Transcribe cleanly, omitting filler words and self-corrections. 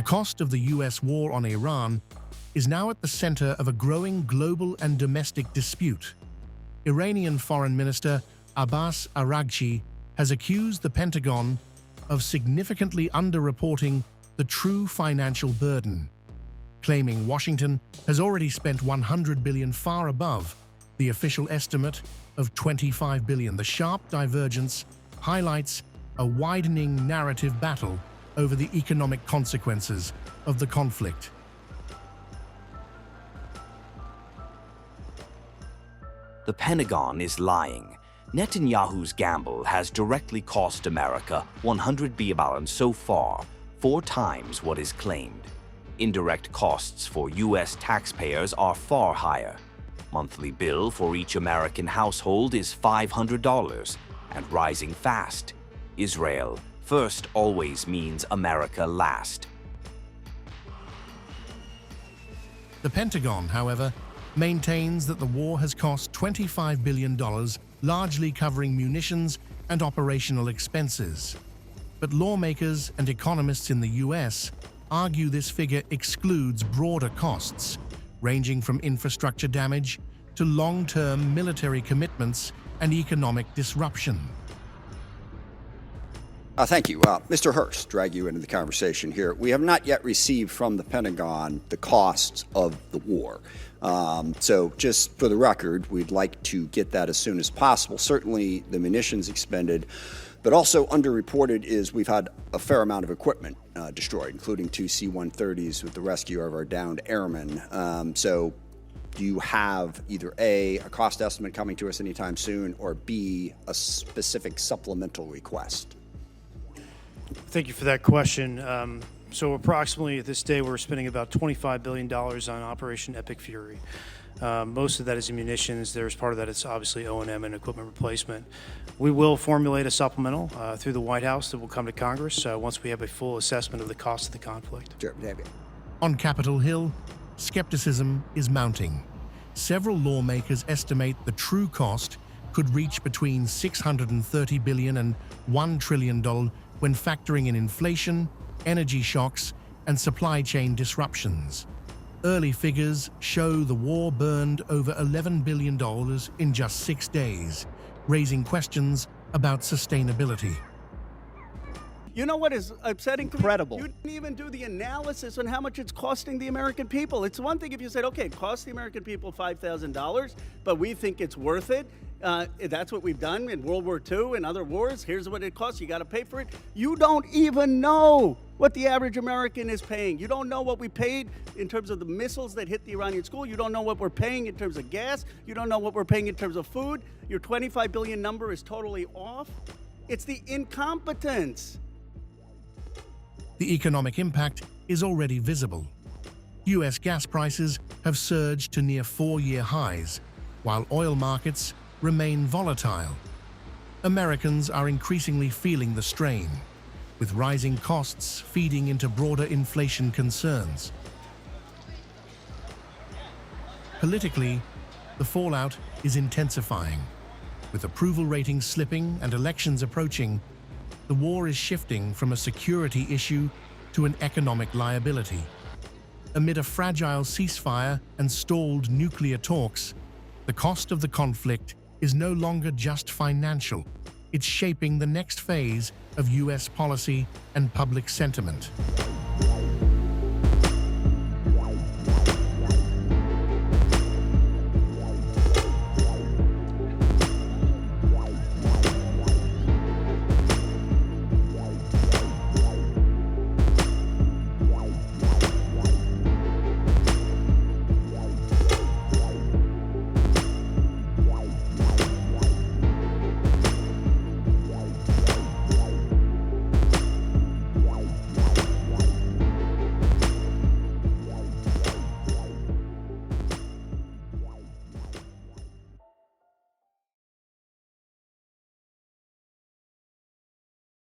cost of the US war on Iran is now at the center of a growing global and domestic dispute. Iranian Foreign Minister Abbas Araghchi has accused the Pentagon of significantly underreporting the true financial burden, claiming Washington has already spent $100 billion, far above the official estimate of $25 billion. The sharp divergence highlights a widening narrative battle over the economic consequences of the conflict. The Pentagon is lying. Netanyahu's gamble has directly cost America $100 billion so far, 4 times what is claimed. Indirect costs for U.S. taxpayers are far higher. Monthly bill for each American household is $500 and rising fast. Israel first always means America last. The Pentagon, however, maintains that the war has cost $25 billion, largely covering munitions and operational expenses. But lawmakers and economists in the U.S. argue this figure excludes broader costs, ranging from infrastructure damage to long-term military commitments and economic disruption. Thank you. Mr. Hurst, drag you into the conversation here. We have not yet received from the Pentagon the costs of the war. So just for the record, we'd like to get that as soon as possible. Certainly the munitions expended, but also underreported is we've had a fair amount of equipment destroyed, including 2 C-130s with the rescue of our downed airmen. So do you have either A, a cost estimate coming to us anytime soon, or B, a specific supplemental request? Thank you for that question. So approximately at this day, we're spending about $25 billion on Operation Epic Fury. Most of that is in munitions. There's part of that it's obviously O&M and equipment replacement. We will formulate a supplemental through the White House that will come to Congress once we have a full assessment of the cost of the conflict. Sure, David. On Capitol Hill, skepticism is mounting. Several lawmakers estimate the true cost could reach between $630 billion and $1 trillion when factoring in inflation, energy shocks, and supply chain disruptions. Early figures show the war burned over $11 billion in just 6 days, raising questions about sustainability. You know what is upsetting? Incredible. You didn't even do the analysis on how much it's costing the American people. It's one thing if you said, okay, it costs the American people $5,000, but we think it's worth it. That's what we've done in World War II and other wars. Here's what it costs. You got to pay for it. You don't even know what the average American is paying. You don't know what we paid in terms of the missiles that hit the Iranian school. You don't know what we're paying in terms of gas. You don't know what we're paying in terms of food. Your 25 billion number is totally off. It's the incompetence. The economic impact is already visible. U.S. gas prices have surged to near 4-year highs, while oil markets remain volatile. Americans are increasingly feeling the strain, with rising costs feeding into broader inflation concerns. Politically, the fallout is intensifying. With approval ratings slipping and elections approaching, the war is shifting from a security issue to an economic liability. Amid a fragile ceasefire and stalled nuclear talks, the cost of the conflict is no longer just financial. It's shaping the next phase of U.S. policy and public sentiment.